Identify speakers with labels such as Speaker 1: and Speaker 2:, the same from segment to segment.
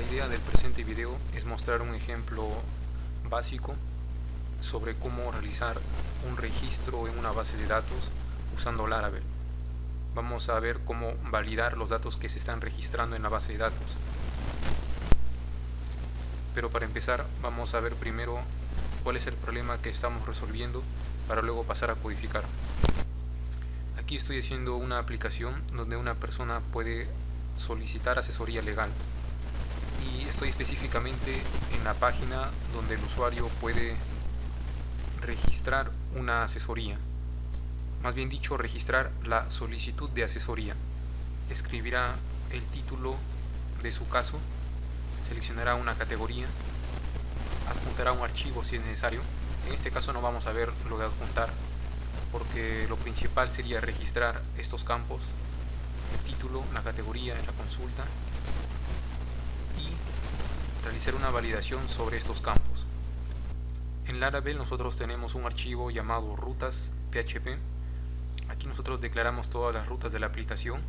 Speaker 1: La idea del presente video es mostrar un ejemplo básico sobre cómo realizar un registro en una base de datos usando Laravel. Vamos a ver cómo validar los datos que se están registrando en la base de datos. Pero para empezar vamos a ver primero cuál es el problema que estamos resolviendo para luego pasar a codificar. Aquí estoy haciendo una aplicación donde una persona puede solicitar asesoría legal. Y estoy específicamente en la página donde el usuario puede registrar una asesoría. Más bien dicho, registrar la solicitud de asesoría. Escribirá el título de su caso, seleccionará una categoría, adjuntará un archivo si es necesario. En este caso no vamos a ver lo de adjuntar, porque lo principal sería registrar estos campos: el título, la categoría, la consulta, y realizar una validación sobre estos campos. En Laravel nosotros tenemos un archivo llamado rutas.php. Aquí nosotros declaramos todas las rutas de la aplicación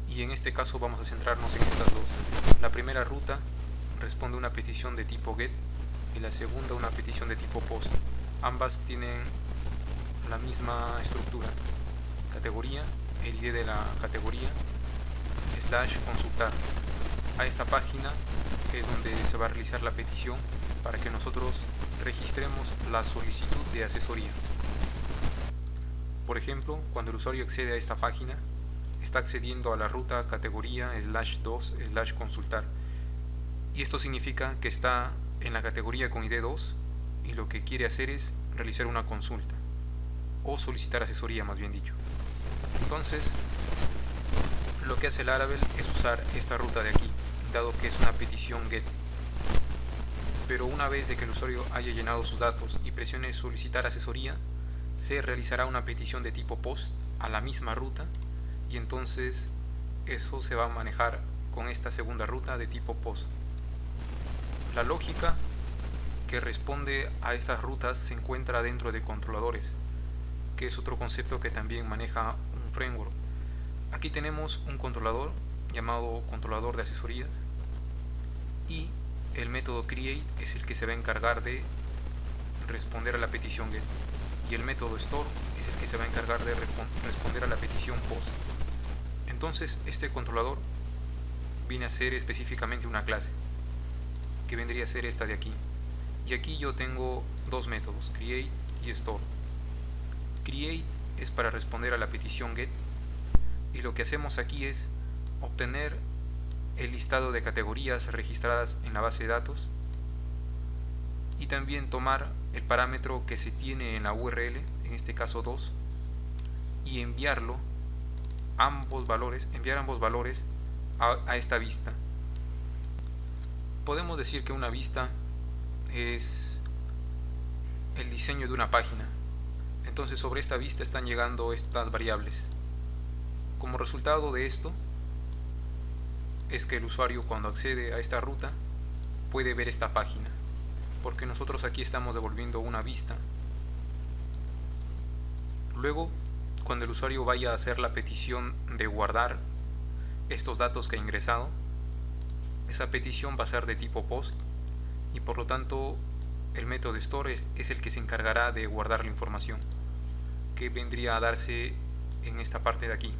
Speaker 1: y en este caso vamos a centrarnos en estas dos. La primera ruta responde a una petición de tipo GET y la segunda una petición de tipo POST. Ambas tienen la misma estructura: categoría, el ID de la categoría, /consultar. A esta página es donde se va a realizar la petición para que nosotros registremos la solicitud de asesoría. Por ejemplo, cuando el usuario accede a esta página, está accediendo a la ruta categoría /2/consultar, y esto significa que está en la categoría con ID 2 y lo que quiere hacer es realizar una consulta o solicitar asesoría, más bien dicho. Entonces, lo que hace Laravel es usar esta ruta de aquí, dado que es una petición GET. Pero una vez de que el usuario haya llenado sus datos y presione solicitar asesoría, se realizará una petición de tipo POST a la misma ruta, y entonces eso se va a manejar con esta segunda ruta de tipo POST. La lógica que responde a estas rutas se encuentra dentro de controladores, que es otro concepto que también maneja un framework. Aquí tenemos un controlador llamado controlador de asesorías, y el método create es el que se va a encargar de responder a la petición GET, y el método store es el que se va a encargar de responder a la petición POST. Entonces este controlador viene a ser específicamente una clase, que vendría a ser esta de aquí. Y aquí yo tengo dos métodos, create y store. Create es para responder a la petición GET, y lo que hacemos aquí es obtener el listado de categorías registradas en la base de datos y también tomar el parámetro que se tiene en la URL, en este caso 2, y enviar ambos valores a esta vista. Podemos decir que una vista es el diseño de una página. Entonces sobre esta vista están llegando estas variables. Como resultado de esto es que el usuario, cuando accede a esta ruta, puede ver esta página, porque nosotros aquí estamos devolviendo una vista. Luego, cuando el usuario vaya a hacer la petición de guardar estos datos que ha ingresado, esa petición va a ser de tipo POST, y por lo tanto el método store es el que se encargará de guardar la información, que vendría a darse en esta parte de aquí.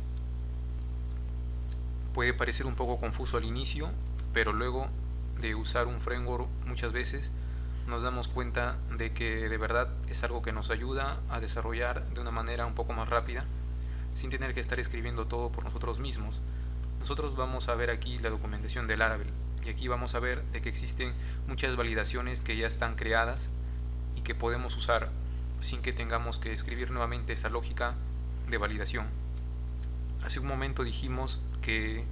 Speaker 1: Puede parecer un poco confuso al inicio, pero luego de usar un framework muchas veces nos damos cuenta de que de verdad es algo que nos ayuda a desarrollar de una manera un poco más rápida, sin tener que estar escribiendo todo por nosotros mismos. Nosotros vamos a ver aquí la documentación de Laravel, y aquí vamos a ver de que existen muchas validaciones que ya están creadas y que podemos usar sin que tengamos que escribir nuevamente esta lógica de validación. Hace un momento dijimos que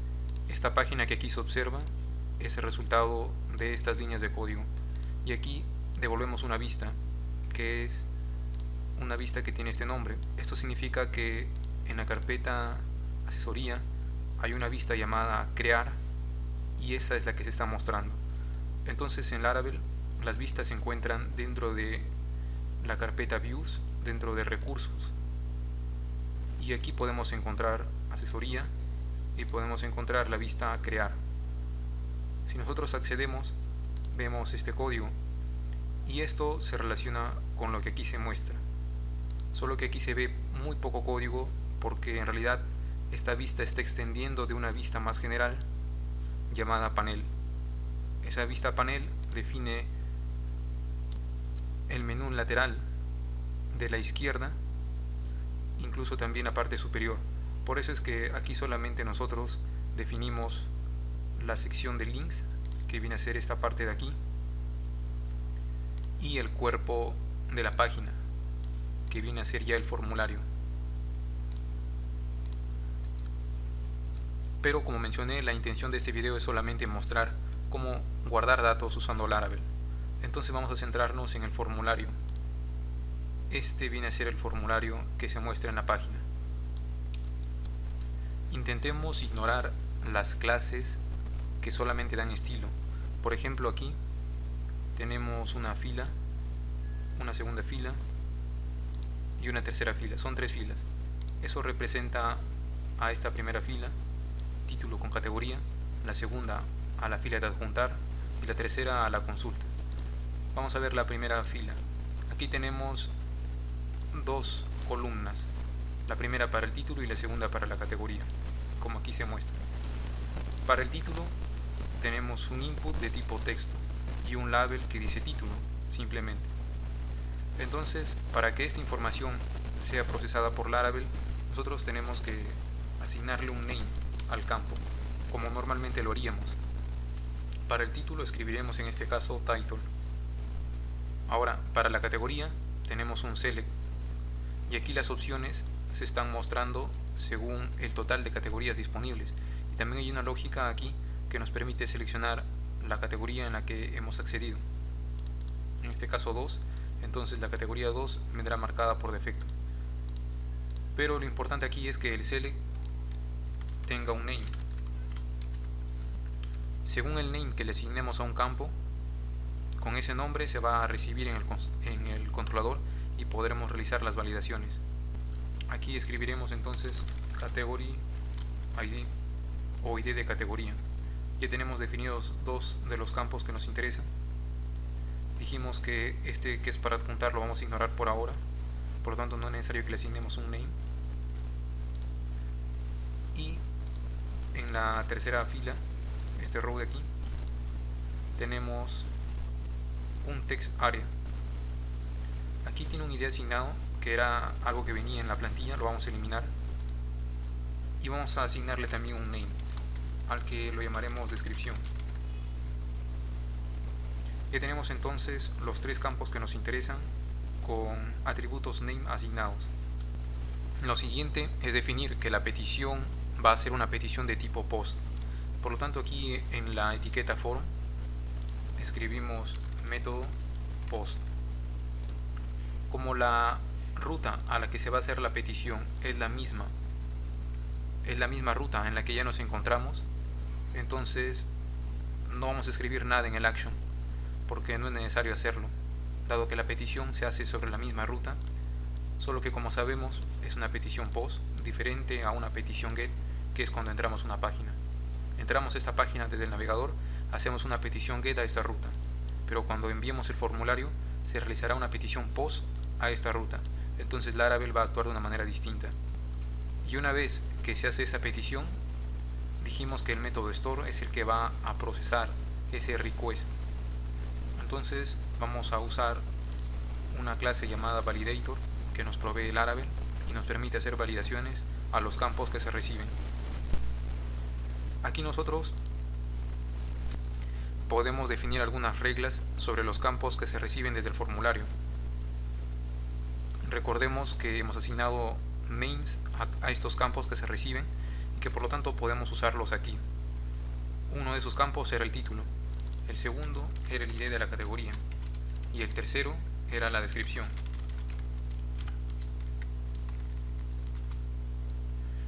Speaker 1: esta página que aquí se observa es el resultado de estas líneas de código, y aquí devolvemos una vista, que es una vista que tiene este nombre. Esto significa que en la carpeta asesoría hay una vista llamada crear, y esa es la que se está mostrando. Entonces en Laravel las vistas se encuentran dentro de la carpeta views, dentro de recursos, y aquí podemos encontrar asesoría y podemos encontrar la vista crear. Si nosotros accedemos, vemos este código y esto se relaciona con lo que aquí se muestra, solo que aquí se ve muy poco código porque en realidad esta vista está extendiendo de una vista más general llamada panel. Esa vista panel define el menú lateral de la izquierda, incluso también la parte superior. Por eso es que aquí solamente nosotros definimos la sección de links, que viene a ser esta parte de aquí, y el cuerpo de la página, que viene a ser ya el formulario. Pero como mencioné, la intención de este video es solamente mostrar cómo guardar datos usando Laravel. Entonces vamos a centrarnos en el formulario. Este viene a ser el formulario que se muestra en la página. Intentemos ignorar las clases que solamente dan estilo. Por ejemplo, aquí tenemos una fila, una segunda fila y una tercera fila. Son 3 filas. Eso representa a esta primera fila, título con categoría, la segunda a la fila de adjuntar y la tercera a la consulta. Vamos a ver la primera fila. Aquí tenemos 2 columnas, la primera para el título y la segunda para la categoría, como aquí se muestra. Para el título tenemos un input de tipo texto y un label que dice título, simplemente. Entonces, para que esta información sea procesada por Laravel, nosotros tenemos que asignarle un name al campo, como normalmente lo haríamos. Para el título escribiremos en este caso title. Ahora, para la categoría tenemos un select, y aquí las opciones se están mostrando según el total de categorías disponibles, y también hay una lógica aquí que nos permite seleccionar la categoría en la que hemos accedido. En este caso 2, entonces la categoría 2 vendrá marcada por defecto. Pero lo importante aquí es que el select tenga un name. Según el name que le asignemos a un campo, con ese nombre se va a recibir en el controlador y podremos realizar las validaciones. Aquí escribiremos entonces category ID o ID de categoría. Ya tenemos definidos 2 de los campos que nos interesan. Dijimos que este que es para adjuntar lo vamos a ignorar por ahora, por lo tanto no es necesario que le asignemos un name. Y en la tercera fila, este row de aquí, tenemos un text area. Aquí tiene un ID asignado que era algo que venía en la plantilla, lo vamos a eliminar y vamos a asignarle también un name al que lo llamaremos descripción. Ya tenemos entonces los 3 campos que nos interesan con atributos name asignados. Lo siguiente es definir que la petición va a ser una petición de tipo post. Por lo tanto, aquí en la etiqueta form escribimos método post. Como la ruta a la que se va a hacer la petición es la misma ruta en la que ya nos encontramos, entonces no vamos a escribir nada en el action porque no es necesario hacerlo, dado que la petición se hace sobre la misma ruta, solo que como sabemos es una petición post diferente a una petición get, que es cuando entramos a una página. Entramos a esta página desde el navegador, hacemos una petición get a esta ruta, pero cuando enviemos el formulario se realizará una petición post a esta ruta, entonces Laravel va a actuar de una manera distinta. Y una vez que se hace esa petición, dijimos que el método store es el que va a procesar ese request. Entonces vamos a usar una clase llamada validator que nos provee Laravel y nos permite hacer validaciones a los campos que se reciben. Aquí nosotros podemos definir algunas reglas sobre los campos que se reciben desde el formulario. Recordemos que hemos asignado names a estos campos que se reciben y que por lo tanto podemos usarlos aquí. Uno de esos campos era el título, el segundo era el ID de la categoría y el tercero era la descripción.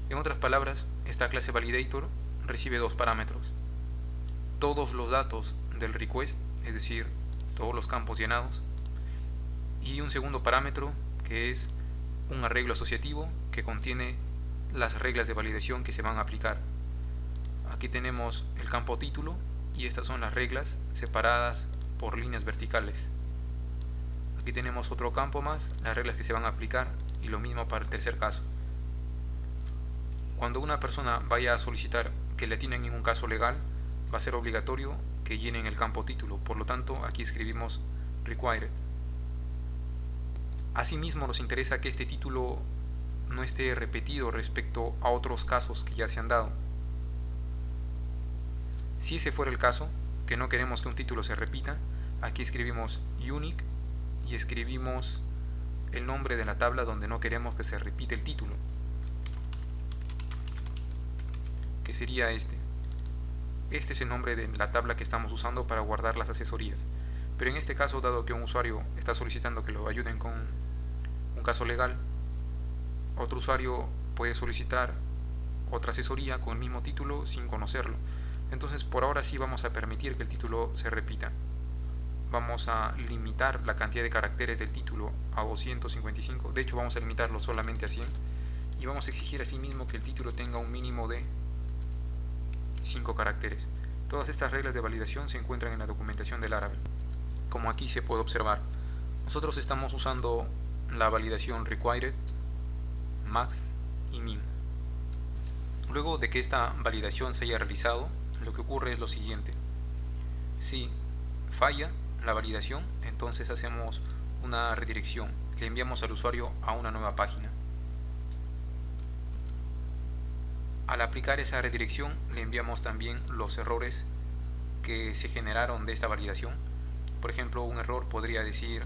Speaker 1: En otras palabras, esta clase validator recibe 2 parámetros: todos los datos del request, es decir, todos los campos llenados, y un segundo parámetro que es un arreglo asociativo que contiene las reglas de validación que se van a aplicar. Aquí tenemos el campo título y estas son las reglas separadas por líneas verticales. Aquí tenemos otro campo más, las reglas que se van a aplicar, y lo mismo para el tercer caso. Cuando una persona vaya a solicitar que le atiendan en un caso legal, va a ser obligatorio que llenen el campo título, por lo tanto aquí escribimos required. Asimismo, nos interesa que este título no esté repetido respecto a otros casos que ya se han dado. Si ese fuera el caso, que no queremos que un título se repita, aquí escribimos unique y escribimos el nombre de la tabla donde no queremos que se repita el título, que sería este. Este es el nombre de la tabla que estamos usando para guardar las asesorías. Pero en este caso, dado que un usuario está solicitando que lo ayuden con un caso legal, otro usuario puede solicitar otra asesoría con el mismo título sin conocerlo. Entonces, por ahora sí vamos a permitir que el título se repita. Vamos a limitar la cantidad de caracteres del título a 255. De hecho, vamos a limitarlo solamente a 100. Y vamos a exigir asimismo que el título tenga un mínimo de 5 caracteres. Todas estas reglas de validación se encuentran en la documentación del Laravel. Como aquí se puede observar, nosotros estamos usando la validación required, max y min. Luego de que esta validación se haya realizado, lo que ocurre es lo siguiente. Si falla la validación, entonces hacemos una redirección, le enviamos al usuario a una nueva página. Al aplicar esa redirección, le enviamos también los errores que se generaron de esta validación. Por ejemplo, un error podría decir: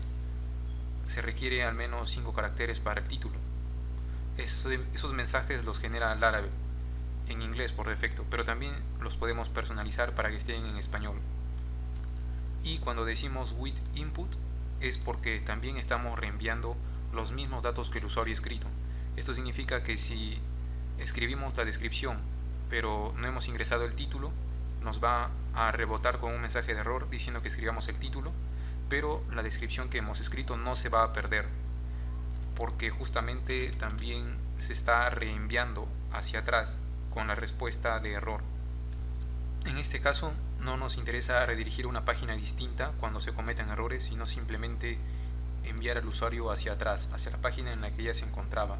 Speaker 1: se requiere al menos 5 caracteres para el título. Esos mensajes los genera Laravel en inglés por defecto, pero también los podemos personalizar para que estén en español. Y cuando decimos with input es porque también estamos reenviando los mismos datos que el usuario ha escrito. Esto significa que si escribimos la descripción pero no hemos ingresado el título, nos va a rebotar con un mensaje de error diciendo que escribamos el título, pero la descripción que hemos escrito no se va a perder, porque justamente también se está reenviando hacia atrás con la respuesta de error. En este caso no nos interesa redirigir una página distinta cuando se cometan errores, sino simplemente enviar al usuario hacia atrás, hacia la página en la que ya se encontraba,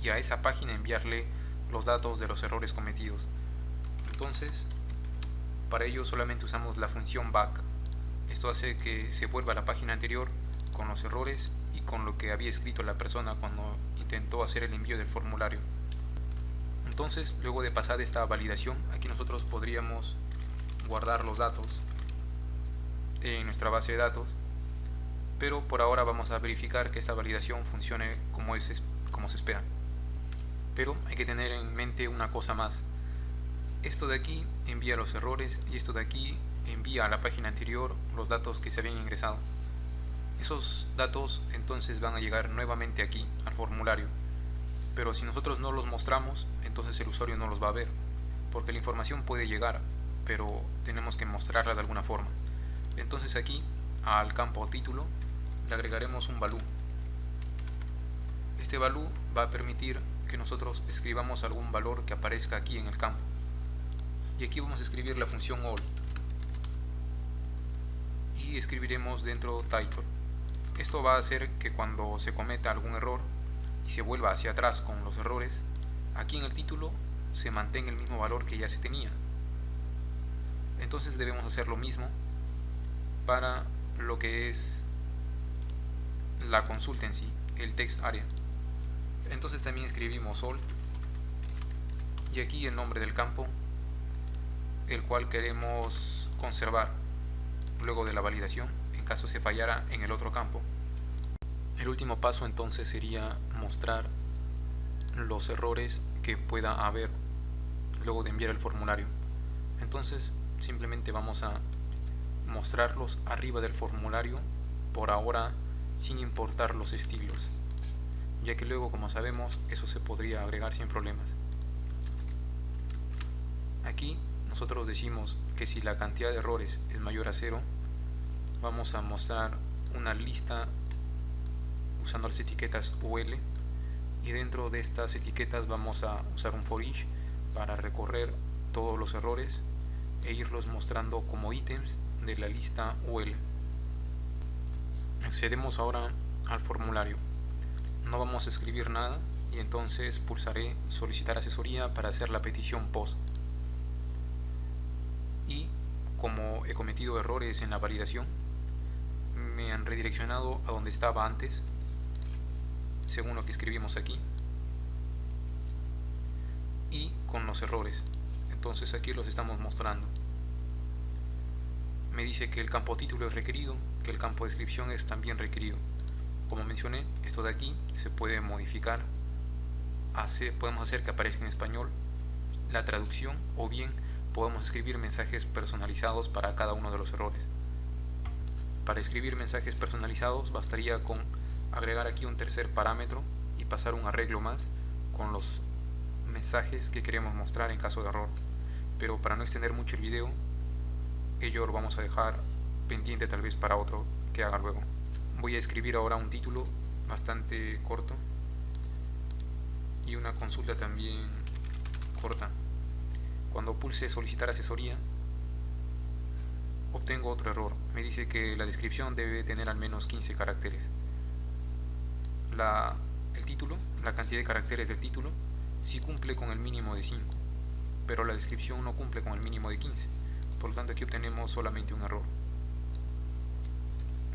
Speaker 1: y a esa página enviarle los datos de los errores cometidos. Entonces, para ello solamente usamos la función back. Esto hace que se vuelva a la página anterior con los errores y con lo que había escrito la persona cuando intentó hacer el envío del formulario. Entonces, luego de pasar esta validación, aquí nosotros podríamos guardar los datos en nuestra base de datos, pero por ahora vamos a verificar que esta validación funcione como se espera. Pero hay que tener en mente una cosa más. Esto de aquí envía los errores y esto de aquí envía a la página anterior los datos que se habían ingresado. Esos datos entonces van a llegar nuevamente aquí al formulario, pero si nosotros no los mostramos, entonces el usuario no los va a ver, porque la información puede llegar, pero tenemos que mostrarla de alguna forma. Entonces aquí al campo título le agregaremos un value. Este value va a permitir que nosotros escribamos algún valor que aparezca aquí en el campo, y aquí vamos a escribir la función all y escribiremos dentro title. Esto va a hacer que cuando se cometa algún error y se vuelva hacia atrás con los errores, aquí en el título se mantenga el mismo valor que ya se tenía. Entonces debemos hacer lo mismo para lo que es la consulta en sí, el text area. Entonces también escribimos all y aquí el nombre del campo, el cual queremos conservar luego de la validación en caso se fallara en el otro campo. El último paso entonces sería mostrar los errores que pueda haber luego de enviar el formulario. Entonces simplemente vamos a mostrarlos arriba del formulario, por ahora sin importar los estilos, ya que luego, como sabemos, eso se podría agregar sin problemas. Aquí nosotros decimos que si la cantidad de errores es mayor a 0, vamos a mostrar una lista usando las etiquetas UL, y dentro de estas etiquetas vamos a usar un for each para recorrer todos los errores e irlos mostrando como ítems de la lista UL. Accedemos ahora al formulario. No vamos a escribir nada y entonces pulsaré solicitar asesoría para hacer la petición POST. Y como he cometido errores en la validación, me han redireccionado a donde estaba antes, según lo que escribimos aquí, y con los errores. Entonces aquí los estamos mostrando. Me dice que el campo título es requerido, que el campo descripción es también requerido. Como mencioné, esto de aquí se puede modificar, podemos hacer que aparezca en español la traducción, o bien podemos escribir mensajes personalizados para cada uno de los errores. Para escribir mensajes personalizados bastaría con agregar aquí un tercer parámetro y pasar un arreglo más con los mensajes que queremos mostrar en caso de error. Pero para no extender mucho el video, ello lo vamos a dejar pendiente tal vez para otro que haga luego. Voy a escribir ahora un título bastante corto y una consulta también corta. Cuando pulse solicitar asesoría, obtengo otro error. Me dice que la descripción debe tener al menos 15 caracteres. El título, la cantidad de caracteres del título, sí cumple con el mínimo de 5, pero la descripción no cumple con el mínimo de 15. Por lo tanto, aquí obtenemos solamente un error.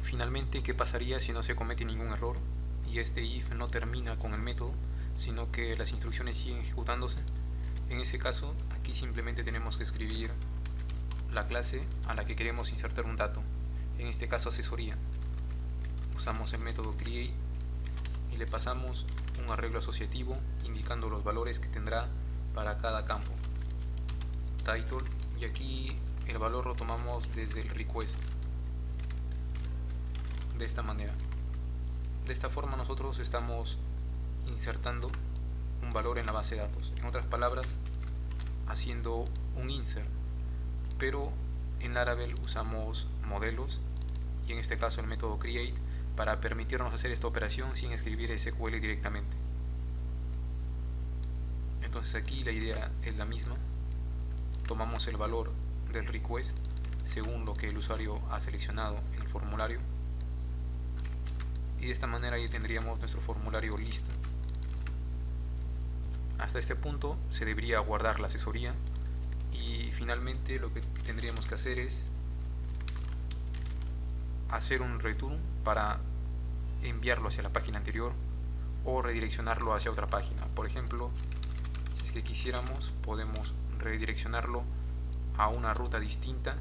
Speaker 1: Finalmente, ¿qué pasaría si no se comete ningún error y este if no termina con el método, sino que las instrucciones siguen ejecutándose? En ese caso, aquí simplemente tenemos que escribir la clase a la que queremos insertar un dato, en este caso asesoría. Usamos el método create y le pasamos un arreglo asociativo indicando los valores que tendrá para cada campo. Title, y aquí el valor lo tomamos desde el request, de esta manera. De esta forma nosotros estamos insertando un valor en la base de datos, en otras palabras, haciendo un insert. Pero en Laravel usamos modelos y en este caso el método create para permitirnos hacer esta operación sin escribir SQL directamente. Entonces aquí la idea es la misma. Tomamos el valor del request según lo que el usuario ha seleccionado en el formulario y de esta manera ya tendríamos nuestro formulario listo. Hasta este punto se debería guardar la asesoría y finalmente lo que tendríamos que hacer es hacer un return para enviarlo hacia la página anterior o redireccionarlo hacia otra página. Por ejemplo, si es que quisiéramos, podemos redireccionarlo a una ruta distinta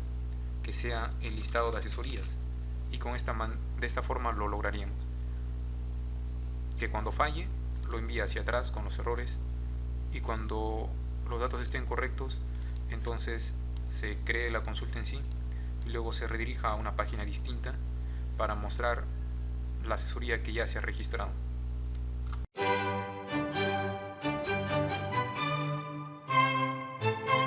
Speaker 1: que sea el listado de asesorías y de esta forma lo lograríamos. Que cuando falle lo envíe hacia atrás con los errores y cuando los datos estén correctos, entonces se cree la consulta en sí y luego se redirija a una página distinta para mostrar la asesoría que ya se ha registrado.